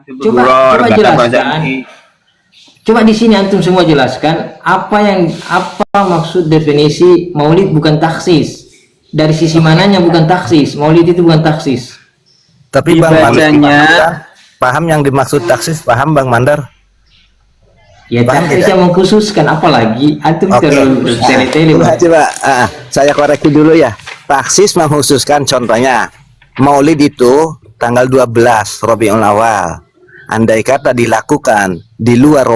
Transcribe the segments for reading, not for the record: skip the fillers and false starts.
Coba jelaskan. Coba di sini antum semua jelaskan apa maksud definisi maulid bukan taksis. Dari sisi mananya bukan taksis? Maulid itu bukan taksis. Tapi Bang Mandar paham yang dimaksud taksis, paham Bang Mandar? Ya taksis yang mengkhususkan, apalagi antum terlalu bertele-tele. Coba saya koreksi dulu ya. Taksis mengkhususkan, contohnya maulid itu tanggal 12 Rabiul Awal. Andai kata dilakukan di luar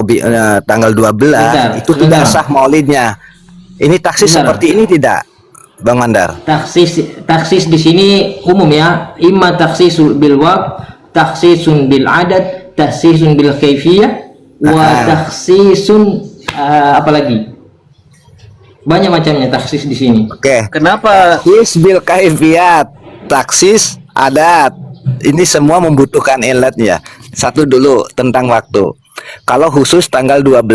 tanggal 12 itu tidak sah maulidnya. Ini taksis seperti ini tidak, Bang Mandar? Taksis di sini umum ya. Imma taksisul bil waqt, taksisun bil adad, taksisun bil kaifiyah, wa taksisun apalagi? Banyak macamnya taksis di sini. Oke. Kenapa taksis bil kaifiyat, taksis adat? Ini semua membutuhkan ilatnya. Satu dulu tentang waktu. Kalau khusus tanggal 12,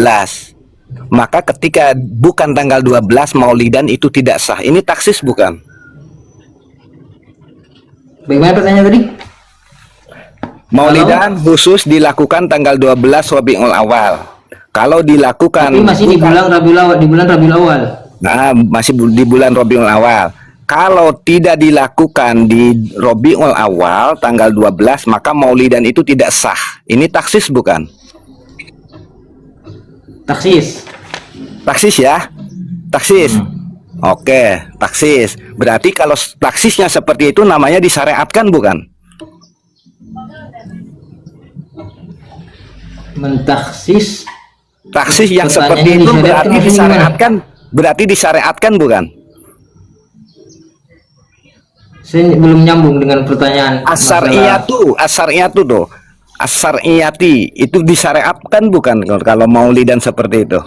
maka ketika bukan tanggal 12 maulidan itu tidak sah. Ini taksis bukan? Bagaimana pertanyaan tadi? Maulidan khusus dilakukan tanggal 12 Rabiul Awal. Kalau dilakukan tapi masih di bulan Rabiul Awal. Nah, masih di bulan Rabiul Awal. Kalau tidak dilakukan di Rabiul Awal tanggal 12, maka maulidan itu tidak sah. Ini taksis bukan? Taksis. Taksis ya? Taksis. Oke, taksis. Berarti kalau taksisnya seperti itu namanya disyariatkan bukan? Mentaksis. Taksis yang seperti itu berarti disyariatkan bukan? Saya belum nyambung dengan pertanyaan. Asariyatu tuh. Asariyati itu disyariatkan bukan kalau maulidan seperti itu?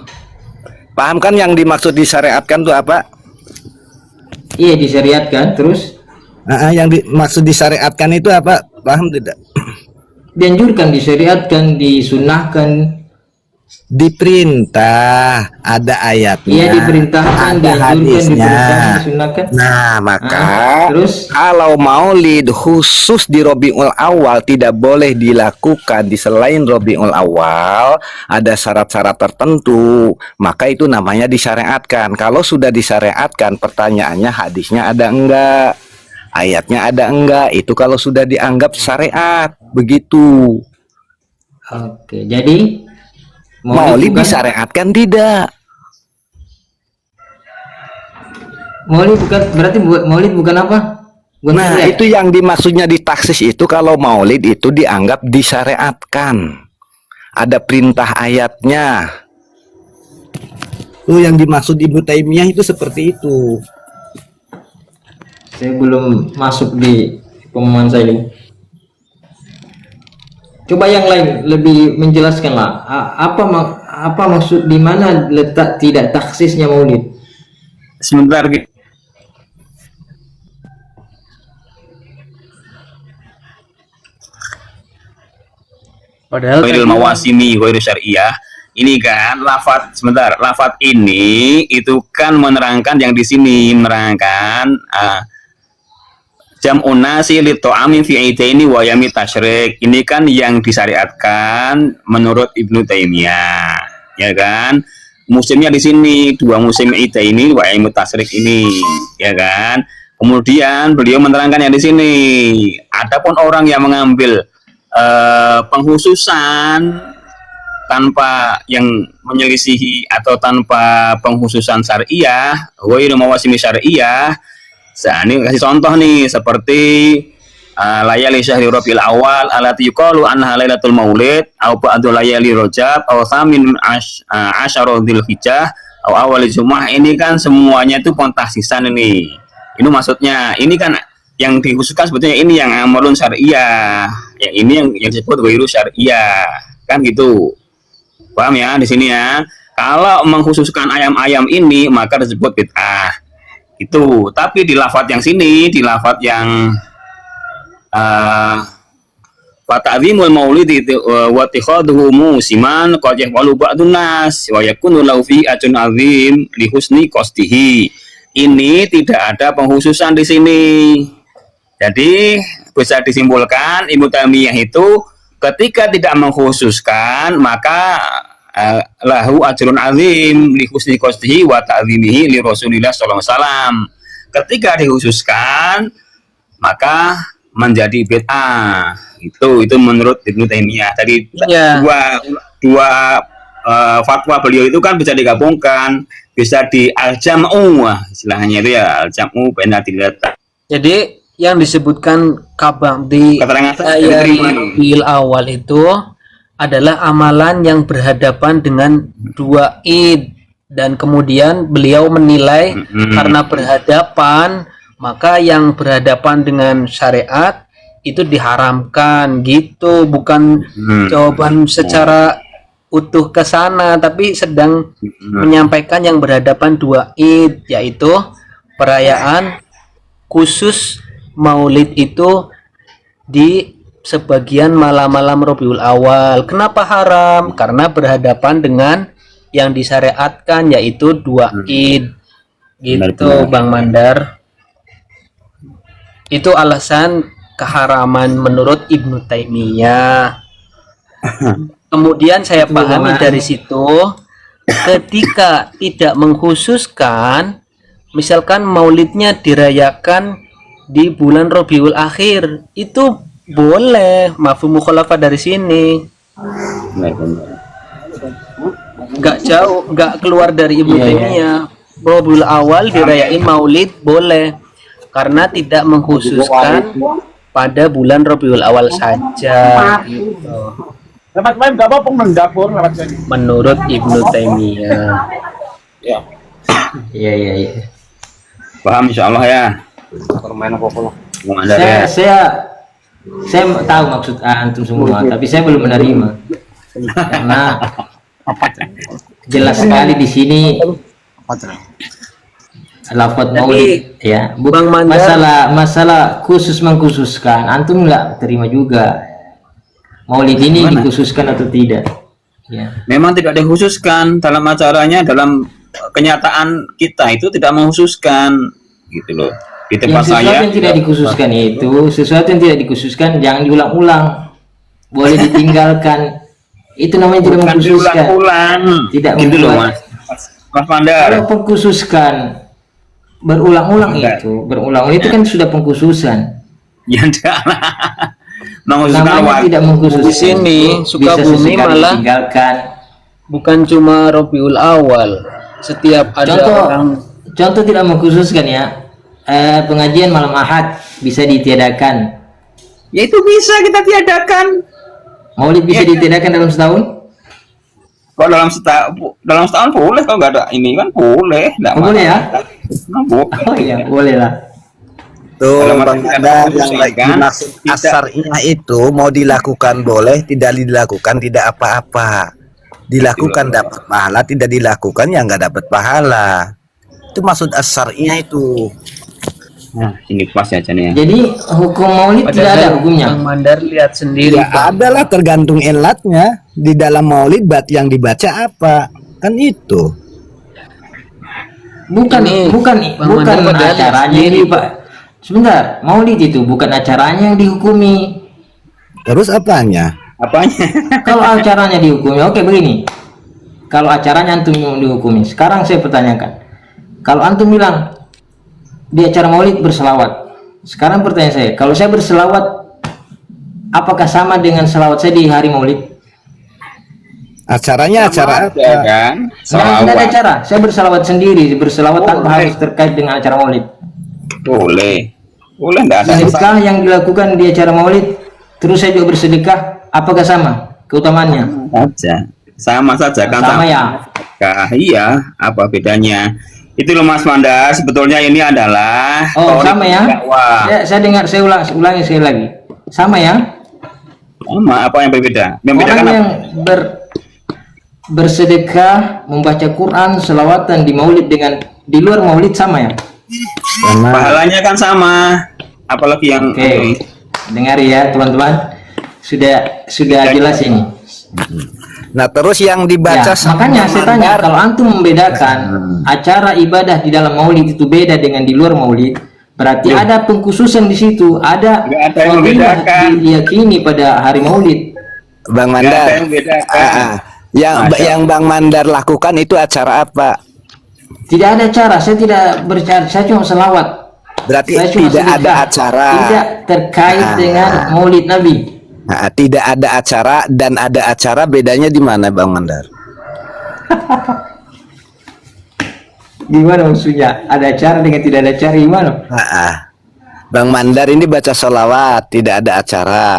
Paham kan yang dimaksud disyariatkan tuh apa? Iya, disyariatkan. Terus? Yang dimaksud disyariatkan itu apa? Paham tidak? Dianjurkan, disyariatkan, disunahkan. Diperintah, ada ayatnya. Iya, diperintahkan, ada hadisnya. Disunahkan. Nah, maka terus kalau maulid khusus di Rabiul Awal tidak boleh dilakukan di selain Rabiul Awal, ada syarat-syarat tertentu, maka itu namanya disyariatkan. Kalau sudah disyariatkan, pertanyaannya hadisnya ada enggak? Ayatnya ada enggak? Itu kalau sudah dianggap syariat, begitu. Oke, jadi maulid disyariatkan tidak? Maulid bukan, berarti maulid bukan apa? Nah, itu yang dimaksudnya di taksis itu, kalau maulid itu dianggap disyariatkan. Ada perintah ayatnya. Yang dimaksud Ibnu Taimiyah itu seperti itu. Saya belum masuk di pemahaman saya ini. Coba yang lain lebih menjelaskan lah. Apa maksud, di mana letak tidak taksisnya maulid? sebentar padahal ghairil mawasimi ghairu syariah. Ini kan lafadz, sebentar, lafadz ini itu kan menerangkan yang di sini menerangkan jam'un nasi li ta'ami fi aidaini wa yami tasyrik. Ini kan yang disyariatkan menurut Ibnu Taimiyah, ya kan? Musimnya di sini dua musim aidaini wa yami tasyrik ini, ya kan? Kemudian beliau menerangkan yang di sini. Adapun orang yang mengambil penghususan tanpa yang menyelisihi atau tanpa penghususan syariah, ghairu mawasimi syariah. Nah, ini kasih contoh nih seperti layali syahri Rabiul Awal allati yuqalu anha lailatul maulid au ba'du layali Rajab au thamin asyara Dzulhijjah au awal Jumat. Ini kan semuanya itu kontaksisan ini. Ini maksudnya, ini kan yang dikhususkan sebetulnya ini yang amrun syariah. Yang ini yang disebut ghairu syariah. Kan gitu. Paham ya di sini ya? Kalau mengkhususkan ayam-ayam ini maka disebut bid'ah. Itu, tapi di lafadz yang sini, di lafadz yang fata'zimul maulid wa tikhaduhu musiman qad yaqulu ba'dun nas wa yakunu lahu fi ajrun azim li husni qasdihi. Ini tidak ada penghususan di sini. Jadi bisa disimpulkan Ibnu Taimiyah itu ketika tidak mengkhususkan maka lahu ajrun azim li husni qasdihi wa ta'zimihi li Rasulillah sallallahu alaihi wasallam. Ketika dikhususkan maka menjadi bid'ah. Itu menurut Ibnu Taimiyah. Tadi Iya. dua fatwa beliau itu kan bisa digabungkan, bisa di al-jam'u istilahnya itu ya, al-jam'u baina adillah. Jadi yang disebutkan kabang di Keterangan ayat diterima. Rabiul Awal itu adalah amalan yang berhadapan dengan dua id, dan kemudian beliau menilai karena berhadapan maka yang berhadapan dengan syariat itu diharamkan gitu, bukan jawaban secara utuh ke sana, tapi sedang menyampaikan yang berhadapan dua id, yaitu perayaan khusus Maulid itu di sebagian malam-malam Rabiul Awal. Kenapa haram? Karena berhadapan dengan yang disyariatkan, yaitu dua id gitu. Benar. Bang Mandar, itu alasan keharaman menurut Ibnu Taimiyah. Kemudian saya pahami dari situ, ketika tidak mengkhususkan, misalkan maulidnya dirayakan di bulan Rabiul Akhir, itu boleh, mafhum mukhalafah dari sini. Nggak jauh, nggak keluar dari Ibnu Taimiyah. Rabiul Awal dirayain maulid boleh, karena tidak mengkhususkan pada bulan Rabiul Awal saja gitu. Menurut Ibnu Taimiyah. Iya. Paham insyaallah ya. Saya tahu maksud antum semua, tapi saya belum menerima karena jelas sekali di sini lafaz maulid ya, Bang Mandar, masalah khusus mengkhususkan, antum nggak terima juga maulid ini dikhususkan atau tidak ya. Memang tidak dikhususkan dalam acaranya, dalam kenyataan kita itu tidak mengkhususkan gitu loh. Di tempat Sesuatu saya yang tidak dikhususkan itu, sesuatu yang tidak dikhususkan jangan diulang-ulang, boleh ditinggalkan. Itu namanya tidak bukan mengkhususkan. diulang-ulang. Tidak gitu loh membuat. Mas Pandar. Kalau pengkhususkan berulang-ulang Enggak. itu kan sudah pengkhususan. Ya enggak lah. Mengkhususkan Namanya waktu. tidak mengkhususkan. Di sini, Bisa Sukabumi sesekali malah ditinggalkan. bukan cuma Rabiul Awal, setiap ada orang Contoh tidak mengkhususkan ya. Pengajian malam Ahad bisa ditiadakan. Ya itu bisa kita tiadakan. Maulid bisa ditiadakan dalam setahun? Kalau dalam setahun boleh, kalau nggak ada ini kan boleh. Nggak Boleh ya? Nah, boleh. Oh iya, boleh lah. Tuh Dalam Bang arti Mandar, khusus, yang lagi kan? dimaksud Tidak. asarnya itu mau dilakukan boleh, tidak dilakukan tidak apa-apa. Dilakukan dapat pahala, tidak dilakukan ya nggak dapat pahala. Itu maksud asarnya itu. Nah, ini pas ya Jan ya. Jadi hukum maulid tidak ada hukumnya. Bang Mandar lihat sendiri, Ya Bang. adalah tergantung elatnya di dalam maulid yang dibaca apa kan itu. Bukan Ini, bukan Bang Mandar padahal acaranya sendiri, ini Pak. Sebentar, maulid itu bukan acaranya yang dihukumi. Terus apanya? Apanya? Kalau acaranya dihukumi, oke begini. Kalau acaranya antum yang dihukumi, sekarang saya pertanyakan. Kalau antum bilang di acara maulid berselawat, sekarang pertanyaan saya, kalau saya berselawat, apakah sama dengan selawat saya di hari maulid? Acaranya acara Ya apa? kan? Tidak ada Salawat. acara, saya berselawat sendiri, berselawat tanpa harus terkait dengan acara maulid. Boleh. Boleh enggak ada. Sedekah yang dilakukan di acara maulid, terus saya juga bersedekah, apakah sama keutamaannya? Saja. Sama saja kan Sama ya. Nah, iya, apa bedanya? Itu loh Mas Mandar, sebetulnya ini adalah Oh, teori sama ya. dakwah. Saya dengar, saya ulangi sekali lagi. Sama ya. Sama, apa yang berbeda? Yang beda Orang kan yang apa? bersedekah, membaca Quran, selawatan di maulid dengan di luar maulid sama ya. Pahalanya kan sama. Apalagi yang Oke, dengar ya teman-teman. Sudah jelas ini. Nah terus yang dibaca Ya, makanya saya tanya, kalau antum membedakan acara ibadah di dalam maulid itu beda dengan di luar maulid, berarti ada pengkhususan di situ, ada Nggak ada yang fadilah membedakan. diyakini pada hari maulid. Bang Nggak ada Mandar. yang bedakan. Yang Bang Mandar lakukan itu acara apa? Tidak ada cara, saya tidak bercara, saya cuma selawat. Berarti Saya cuma tidak ada sedekah. acara. Tidak terkait Ah. dengan Maulid Nabi. Nah, tidak ada acara dan ada acara, bedanya di mana Bang Mandar? Gimana maksudnya? Ada acara dengan tidak ada acara gimana? Bang Mandar ini baca sholawat, tidak ada acara.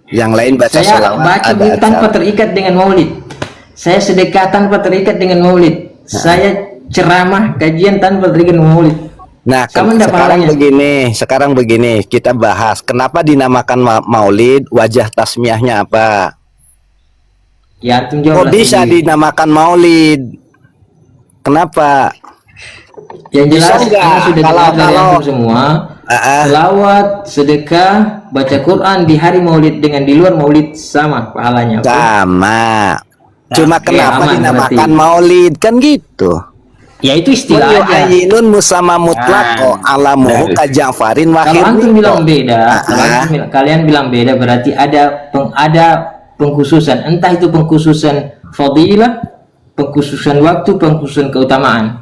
Yang lain baca Saya sholawat, baca ada tanpa acara. terikat dengan Maulid. Saya sedekah tanpa terikat dengan Maulid. Saya ceramah kajian tanpa terikat dengan Maulid. Nah, Sama enggak pahalanya? sekarang begini, kita bahas kenapa dinamakan Maulid, wajah tasmiahnya apa? Ya antum Kok jawab bisa dinamakan Maulid? Kenapa? Yang jelas Bisa nggak? karena sudah dengar dari antum semua. Selawat, sedekah, baca Quran di hari Maulid dengan di luar Maulid sama pahalanya. Oke? Sama. Cuma oke, kenapa aman dinamakan berarti. Maulid kan gitu? Ya itu istilah aja. Ayinun musama mutlaqo alamuhu kajafarin Kalau antum bilang wakhir. beda, kalau antum kalian bilang beda berarti ada pengkhususan. Entah itu pengkhususan fadilah, pengkhususan waktu, pengkhususan keutamaan.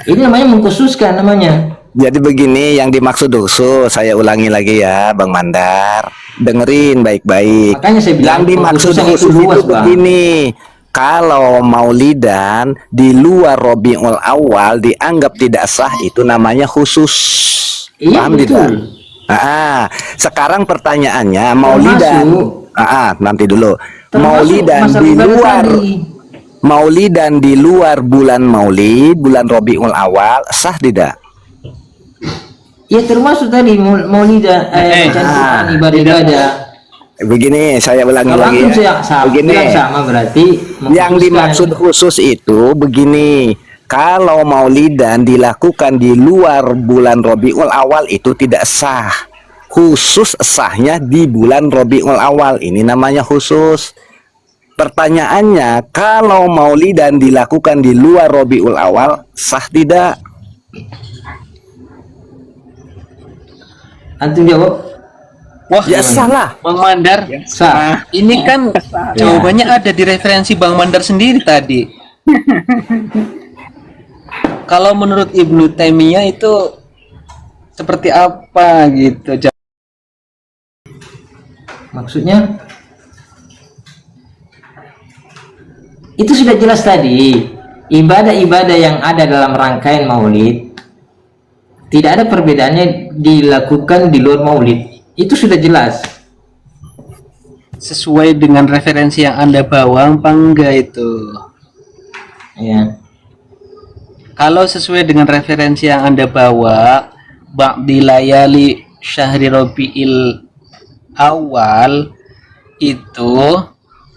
Ini namanya mengkhususkan namanya. Jadi begini yang dimaksud khusus, saya ulangi lagi ya Bang Mandar. Dengerin baik-baik. Makanya saya bilang Yang dimaksud pengkhususan itu khusus luas, itu Bang. begini. Kalau maulidan di luar Rabiul Awal dianggap tidak sah, itu namanya khusus. Iya, Paham betul. tidak? Sekarang pertanyaannya maulidan. Nanti dulu. Termasuk Maulidan masalah di ibadah luar tadi. Maulidan di luar bulan Maulid, bulan Rabiul Awal, sah tidak? Ya termasuk tadi Maulid bacaan ibadah-ibadah. Begini, saya ulangi Kalau lagi antum ya. sama, Begini, bilang sama berarti yang mengkhususkan. dimaksud khusus itu begini. Kalau maulidan dilakukan di luar bulan Rabiul Awal itu tidak sah. Khusus sahnya di bulan Rabiul Awal. Ini namanya khusus. Pertanyaannya, kalau maulidan dilakukan di luar Rabiul Awal, sah tidak? Antum jawab. Wah, Ya salah. Bang Mandar, Sah. ini kan jawabannya ada di referensi Bang Mandar sendiri tadi. Kalau menurut Ibnu Taimiyah itu seperti apa gitu? Maksudnya itu sudah jelas tadi. Ibadah-ibadah yang ada dalam rangkaian Maulid tidak ada perbedaannya dilakukan di luar Maulid. Itu sudah jelas. Sesuai dengan referensi yang Anda bawa apa enggak itu? Ya. Kalau sesuai dengan referensi yang Anda bawa, ba'di layali syahri Rabiil Awal itu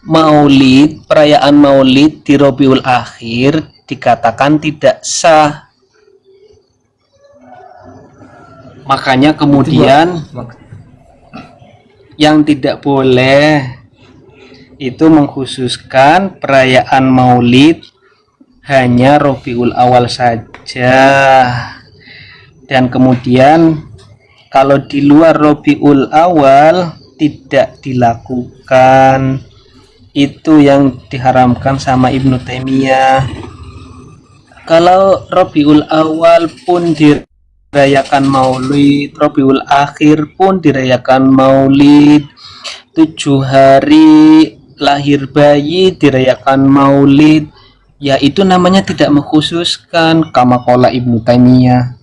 Maulid, perayaan Maulid di Rabiul Akhir dikatakan tidak sah. Makanya kemudian yang tidak boleh itu mengkhususkan perayaan Maulid hanya Rabiul Awal saja, dan kemudian kalau di luar Rabiul Awal tidak dilakukan. Itu yang diharamkan sama Ibnu Taimiyah. Kalau Rabiul Awal pun dirayakan Maulid, Rabiul Akhir pun dirayakan Maulid, 7 hari lahir bayi dirayakan Maulid, ya itu namanya tidak mengkhususkan, kama qala Ibnu Taimiyah.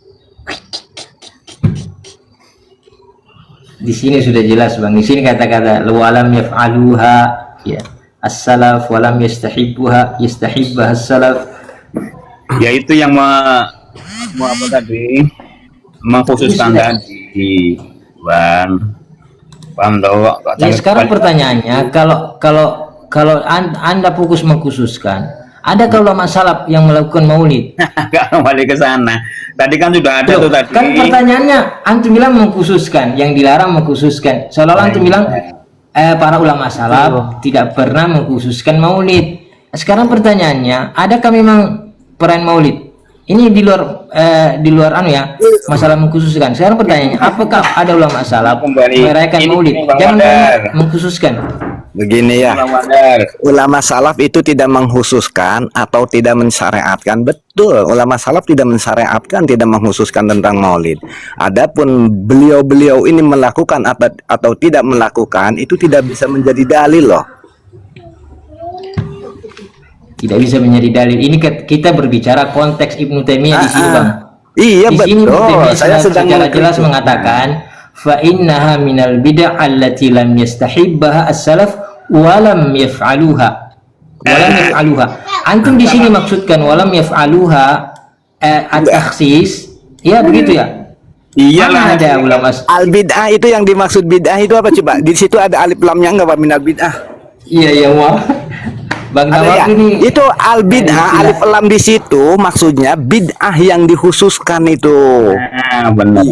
Di sini sudah jelas Bang. Di sini kata-kata walam yaf'aluha, ya. As-salaf walam yastahibbuha, yastahibbaha as-salaf. Ya itu yang mau apa tadi? Mengkhususkan tadi, Bang. Paham dong? Ya, sekarang pertanyaannya, kalau Anda fokus mengkhususkan, ada kalau masalah yang melakukan Maulid? Nggak kembali ke sana. Tadi kan sudah ada Loh, tuh tadi. kan pertanyaannya antum bilang mengkhususkan, yang dilarang mengkhususkan. Seolah-olah antum bilang para ulama salaf tidak pernah mengkhususkan Maulid. Sekarang pertanyaannya, adakah memang perayaan Maulid? Ini di luar anu ya, masalah mengkhususkan. Sekarang pertanyaannya, apakah ada ulama salaf Kembali. merayakan Ini Maulid? Bang Jangan Mandar. mengkhususkan. Begini ya, Bang Mandar. ulama salaf itu tidak mengkhususkan atau tidak mensyariatkan. Betul, ulama salaf tidak mensyariatkan, tidak mengkhususkan tentang maulid. Adapun beliau-beliau ini melakukan atau tidak melakukan, itu tidak bisa menjadi dalil loh. Tidak bisa menjadi dalil. Ini kita berbicara konteks Ibnu Taimiyah di sini, Bang. Iya Di sini Ibnu betul, Taimiyah saya sedang secara jelas mengkritik. mengatakan fa innaha minal bid'ah allati lam yastahibbaha as-salaf wa lam yaf'aluha. Walam yaf'aluha. Antum di sini maksudkan walam yaf'aluha at-takhsis. Ya begitu ya. Iyalah. Mana ada ulama Al bid'ah itu yang dimaksud bid'ah itu apa coba? Di situ ada alif lamnya enggak Pak minal bid'ah? Iya iya wah. Bang Ada ya? Nawab ini Itu al bid'ah istilah. alif lam di situ maksudnya bid'ah yang dikhususkan itu. Nah, benar.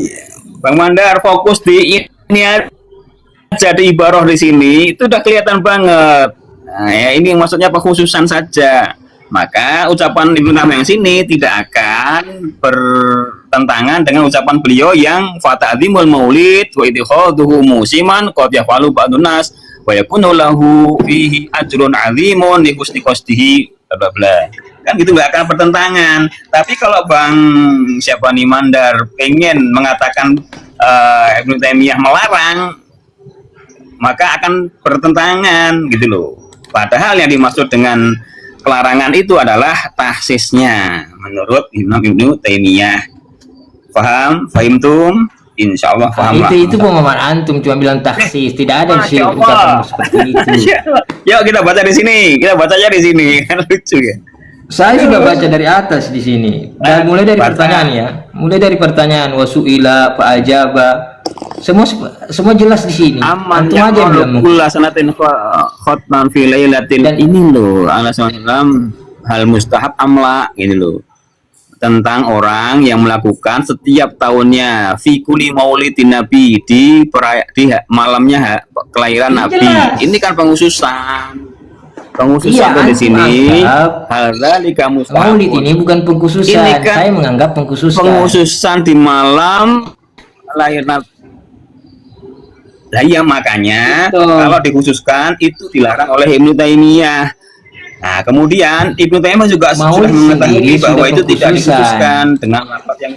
Bang Mandar fokus di ini aja di ibaroh di sini itu udah kelihatan banget. Nah, ya ini maksudnya pengkhususan saja. Maka ucapan Ibnu Taimiyah yang sini tidak akan bertentangan dengan ucapan beliau yang fata'dzimul maulid wa idkhaduhu musiman qad yafalu ba'dun nas wa yakunu lahu fihi ajrun 'azimun li husni qasdihi bla bla bla. Kan gitu nggak akan bertentangan. Tapi kalau Bang siapa nih Mandar pengen mengatakan Ibnu Taimiyah melarang, maka akan bertentangan gitu loh. Padahal yang dimaksud dengan pelarangan itu adalah tahsisnya menurut Imam Ibnu Taimiyah. Paham? Fahimtum? Insya Allah paham lah. itu pemahaman antum cuma bilang taksis, tidak ada di sini Masya Allah. ucapan seperti itu. Yuk kita baca di sini. Kita baca aja di sini. Kan lucu ya. Saya sudah baca dari atas di sini. Dan mulai dari Baca. pertanyaan ya. Mulai dari pertanyaan wasuila fa'ajaba. Semua jelas di sini. Aman Antum yang aja yang bilang. kula sanatin khotman fi lailatil Dan- ini loh Alhamdulillah hal mustahab amla ini loh tentang orang yang melakukan setiap tahunnya fi kulli maulidin nabi di malamnya kelahiran nabi. Jelas. Ini kan penghususan Iya, sampai di antum sini anggap hal dzalika mustahab. Maulid ini bukan pengkhususan. Ini kan Saya menganggap pengkhususan. penghususan di malam lahir nabi. Nah iya makanya Betul. kalau dikhususkan itu dilarang oleh Ibnu Taimiyah. Nah kemudian Ibnu Taimiyah juga sudah Maulid mengetahui sendiri bahwa sudah itu tidak pengkhususan. dikhususkan dengan lafaz yang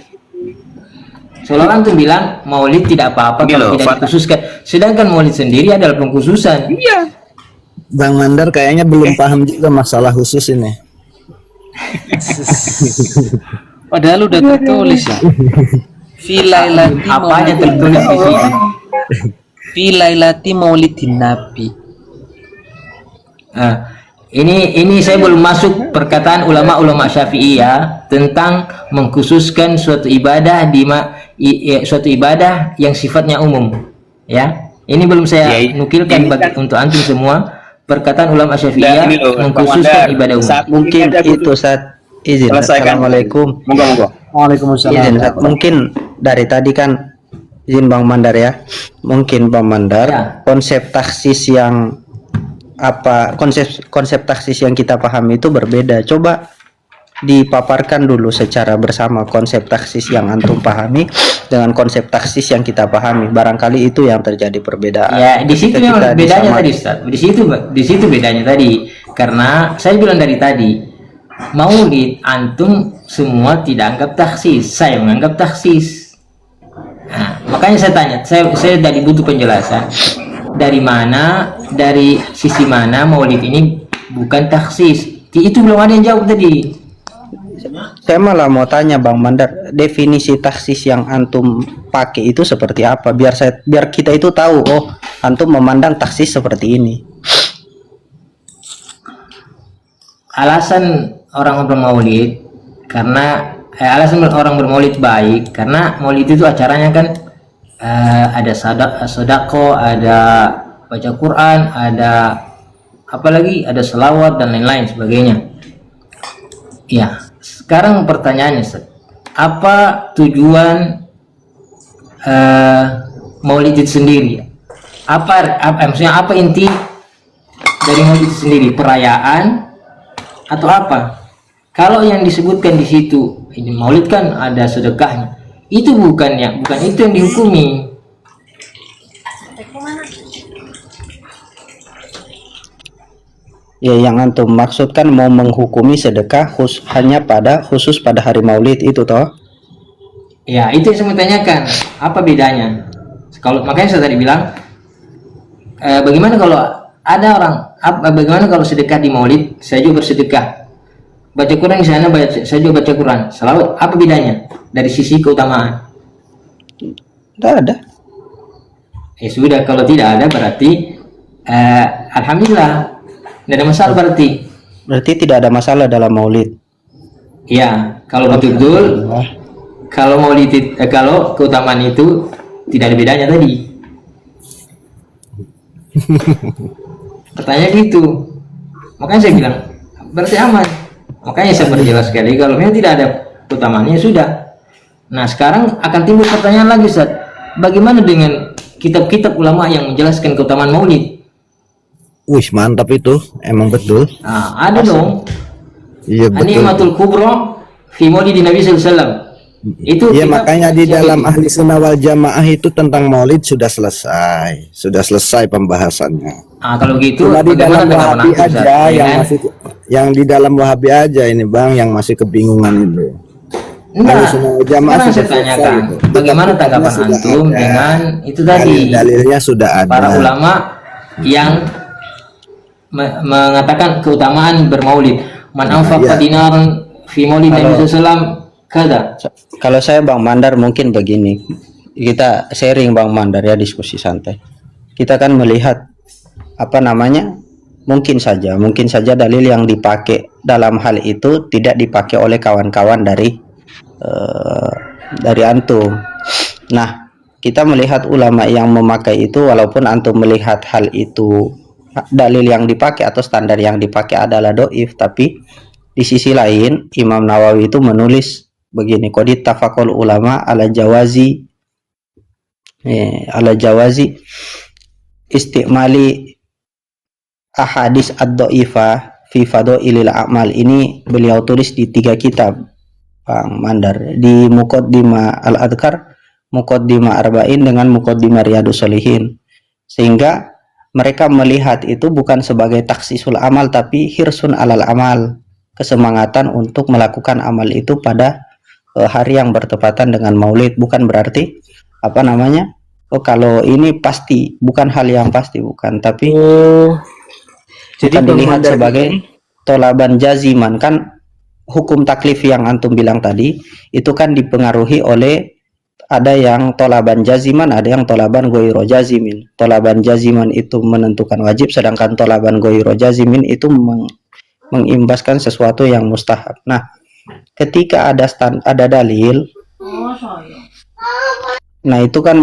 Seolah antum bilang Maulid tidak apa-apa Ini kalau loh, tidak Fatah. dikhususkan. Sedangkan Maulid sendiri adalah pengkhususan. iya. Bang Mandar kayaknya belum paham juga masalah khusus ini. Padahal udah tertulis ya. Filailati Apanya tertulis di sini? Filailati maulidin nabi. Nah, ini saya belum masuk perkataan ulama-ulama Syafi'i ya tentang mengkhususkan suatu ibadah suatu ibadah yang sifatnya umum. Ya, ini belum saya Ya, nukilkan ini kan- untuk antum semua perkataan ulama Dan Syafi'iyah ini loh, Bang mengkhususkan Mandar, ibadah umum. saat Mungkin ada itu saat izin. selesaikan. Assalamualaikum. Moga-moga. Izin Ustaz. Mungkin dari tadi kan izin Bang Mandar ya. Mungkin Bang Mandar Ya. konsep taksis yang konsep taksis yang kita pahami itu berbeda. Coba dipaparkan dulu secara bersama konsep taksis yang antum pahami dengan konsep taksis yang kita pahami. Barangkali itu yang terjadi perbedaan. Ya, di situ Ketika memang kita bedanya disamakan. tadi, Ustaz. Di situ bedanya tadi. Karena saya bilang dari tadi, Maulid antum semua tidak anggap taksis, saya menganggap taksis. Nah, makanya saya tanya, saya tadi butuh penjelasan. Dari sisi mana Maulid ini bukan taksis? Itu belum ada yang jawab tadi. Saya malah mau tanya Bang Mandar, definisi taksis yang antum pakai itu seperti apa? Biar kita itu tahu, oh antum memandang taksis seperti ini. Alasan orang bermaulid karena alasan orang bermaulid baik karena maulid itu acaranya kan ada sodako, ada baca Quran, ada apalagi ada selawat dan lain-lain sebagainya. Ya, sekarang pertanyaannya, Ustaz, apa tujuan maulid itu sendiri? Maksudnya apa inti dari maulid itu sendiri? Perayaan atau apa? Kalau yang disebutkan di situ ini maulid kan ada sedekahnya, itu bukan itu yang dihukumi. Ya, yang antum maksudkan mau menghukumi sedekah hanya khusus pada hari Maulid itu toh? Ya, itu yang saya mau tanyakan, apa bedanya? Kalau makanya saya tadi bilang, bagaimana kalau ada orang, bagaimana kalau sedekah di Maulid, saya juga bersedekah, baca Quran di sana, saya juga baca Quran, selalu apa bedanya dari sisi keutamaan? Tidak ada. Ya sudah, kalau tidak ada berarti alhamdulillah, tidak ada masalah berarti. Berarti tidak ada masalah dalam Maulid. Ya, kalau betul-betul, kalau Maulid, kalau keutamaan itu tidak ada bedanya tadi. Pertanyaan gitu, makanya saya bilang berarti aman. Makanya saya perjelas sekali, kalau memang tidak ada keutamaannya sudah. Nah sekarang akan timbul pertanyaan lagi, Ustaz, bagaimana dengan kitab-kitab ulama yang menjelaskan keutamaan Maulid? Wih, mantap itu, emang betul. Nah, ada dong. Iya betul. An-Ni'matul Kubra fi Maulidin Nabi sallallahu alaihi wasallam. Itu Iya, kitab makanya di siapa dalam itu? ahli sunnah wal jamaah itu tentang maulid sudah selesai pembahasannya. Ah, kalau gitu Cuma di bagaimana dalam tanggapan Wahabi antum, Ustaz? aja Ya yang kan? masih, yang di dalam Wahabi aja ini Bang yang masih kebingungan itu. Enggak, Ahli sunnah wal jamaah sekarang saya sudah selesai tanyakan, itu. bagaimana Kitab-kitabnya tanggapan sudah antum ada. dengan itu tadi, Dalil-dalilnya sudah ada. para ulama yang mengatakan keutamaan bermaulid, man anfaqa Iya. dinaran fi maulid Nabi sallallahu alaihi wasallam kada. Kalau saya Bang Mandar mungkin begini, kita sharing Bang Mandar ya, diskusi santai. Kita kan melihat apa namanya, mungkin saja dalil yang dipakai dalam hal itu tidak dipakai oleh kawan-kawan dari antum. Nah, kita melihat ulama yang memakai itu, walaupun antum melihat hal itu dalil yang dipakai atau standar yang dipakai adalah doif, tapi di sisi lain Imam Nawawi itu menulis begini, qad ittafaqal ulama ala jawazi istimali ahadis ad-dhaifah fi fadailil a'mal. Ini beliau tulis di 3 kitab Bang Mandar, di Muqaddimah Al-Adhkar, Muqaddimah Arba'in dengan Muqaddimah Riyadus Shalihin, sehingga mereka melihat itu bukan sebagai taksisul amal tapi hirsun alal amal, kesemangatan untuk melakukan amal itu pada hari yang bertepatan dengan maulid. Bukan berarti apa namanya, oh kalau ini pasti, bukan hal yang pasti, bukan, tapi Jadi bukan Bang dilihat Mandar sebagai ini, tolaban jaziman. Kan hukum taklif yang antum bilang tadi itu kan dipengaruhi oleh, ada yang tolaban jaziman, ada yang tolaban goiro jazimin. Tolaban jaziman itu menentukan wajib, sedangkan tolaban goiro jazimin itu mengimbaskan sesuatu yang mustahab. Nah, ketika ada dalil, nah itu kan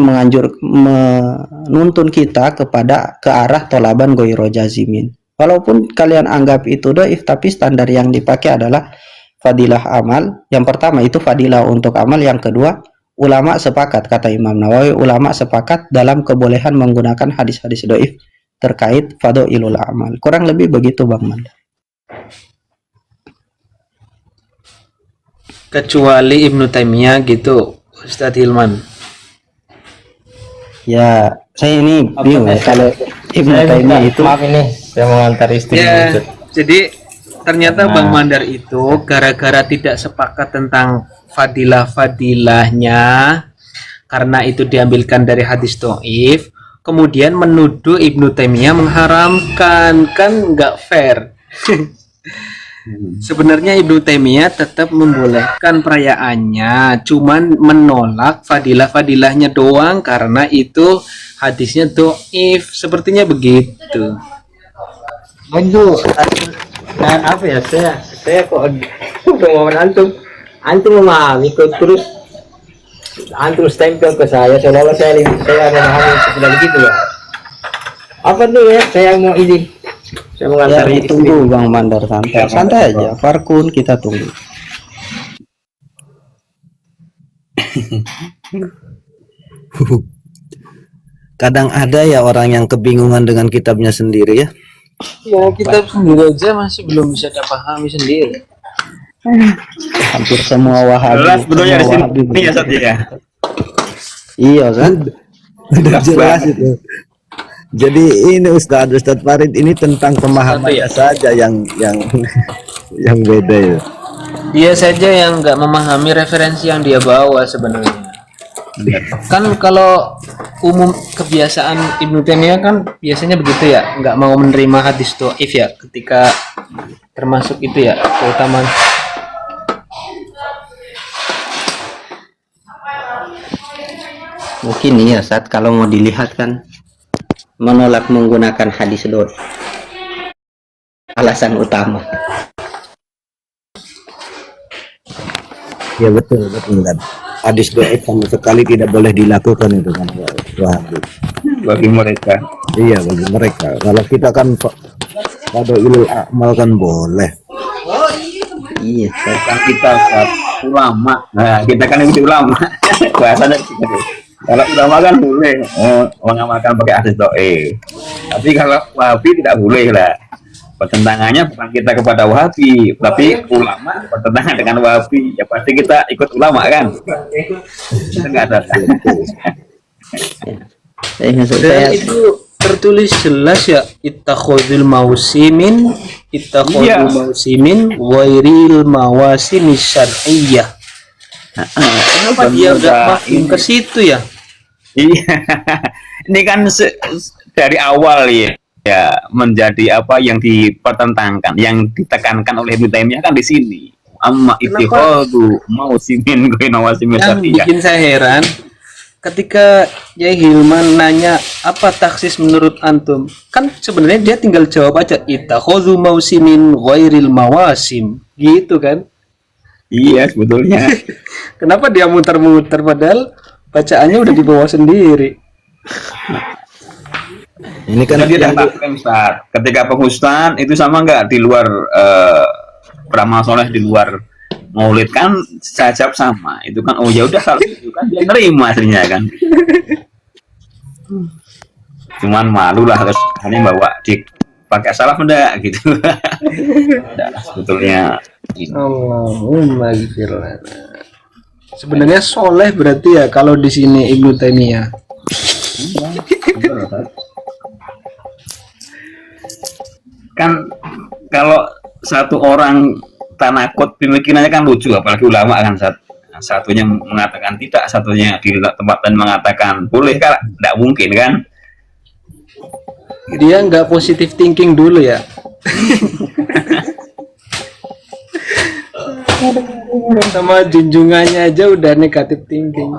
menuntun kita ke arah tolaban goiro jazimin. Walaupun kalian anggap itu doif, tapi standar yang dipakai adalah fadilah amal. Yang pertama itu fadilah untuk amal, yang kedua ulama sepakat, kata Imam Nawawi, ulama sepakat dalam kebolehan menggunakan hadis-hadis doif terkait fadailul amal. Kurang lebih begitu Bang Mandar. kecuali Ibnu Taimiyah gitu, Ustadz Hilman. Ya, saya ini bingung ya, kalau Ibnu Taimiyah itu Maaf ini, saya mau antar istri. Ya, jadi ternyata Nah. Bang Mandar itu gara-gara tidak sepakat tentang fadilah-fadilahnya, karena itu diambilkan dari hadis dhaif, kemudian menuduh Ibnu Taimiyah mengharamkan. Kan nggak fair. Sebenarnya Ibnu Taimiyah tetap membolehkan perayaannya, cuman menolak fadilah-fadilahnya doang karena itu hadisnya dhaif. Sepertinya begitu. Itu apa ya, saya kok ngomong antum memahami kok, terus antum stempel ke saya seolah-olah saya memahami sudah begitu ya. Apa tuh ya, saya mau izin, saya mau ya, antar istri. tunggu Bang Mandar, santai aja, Farkun, kita tunggu. Kadang ada ya orang yang kebingungan dengan kitabnya sendiri ya. Ya, kita sendiri aja masih belum bisa dipahami sendiri. Hampir semua Wahabi. Jelas sebetulnya di semua sini Wahabi ya begitu. Ustaz ya. Iya, Ustaz. Udah jelas itu. Jadi ini Ustadz Farid ini tentang pemahamannya saja yang yang beda ya. Dia saja yang nggak memahami referensi yang dia bawa sebenarnya. Kan kalau umum kebiasaan Ibnu Taimiyah kan biasanya begitu ya, nggak mau menerima hadis dhaif ya, ketika termasuk itu ya, terutama Mungkin iya, saat kalau mau dilihat kan menolak menggunakan hadis dhaif. Alasan utama. Ya betul kan. Hadis dhaif sama sekali tidak boleh dilakukan itu kan Wahabi. Bagi mereka. Iya bagi mereka. Kalau kita kan pada ilul amal kan boleh. Iya, Ustaz. Kan kita Ustaz, ulama. Nah, kita kan ikut ulama. Bahasanya gitu. Kalau ulama kan boleh mengamalkan pakai hadis dhaif. Tapi kalau Wahabi tidak boleh lah. Pertentangannya bukan kita kepada Wahabi, tapi ulama bertentangan dengan Wahabi. Ya pasti kita ikut ulama kan. Itu nggak ada. Maksud dan saya itu tertulis jelas ya, ittakhadul mausimin Iya. wairil mawasimi syar'iyyah. Kenapa dia udah mafhum ke situ ya? Iya. Ini kan dari awal ya menjadi apa yang dipertentangkan, yang ditekankan oleh Ibnu Taimiyah kan di sini. Amma ittikhadu mausimin ghairu mawasimin Yang syar'iyyah. bikin saya heran ketika Yai Hilman nanya apa taksis menurut antum, kan sebenarnya dia tinggal jawab aja ittakhadhu mausimin ghairil mawasim, gitu kan. Iya sebetulnya. Kenapa dia muter-muter padahal bacaannya udah dibawa sendiri. Ini kan Jadi yang ada Ustaz. Ketika penghususan itu sama nggak di luar beramal soleh di luar Maulid kan saya jawab sama. Itu kan oh ya udah kalau itu kan dia nerima aslinya kan. Cuman malu lah terus hanya bawa di pakai salaf enggak gitu. Enggak lah sebetulnya. Allahumma ghfir lana. Sebenarnya soleh berarti ya kalau di sini Ibnu Taimiyah. Kan kalau satu orang tanakut pemikirannya kan lucu, apalagi ulama kan satunya mengatakan tidak, satunya di tempat dan mengatakan boleh kan, tidak mungkin kan. Dia nggak positive thinking dulu ya. Sama junjungannya aja udah negatif thinking.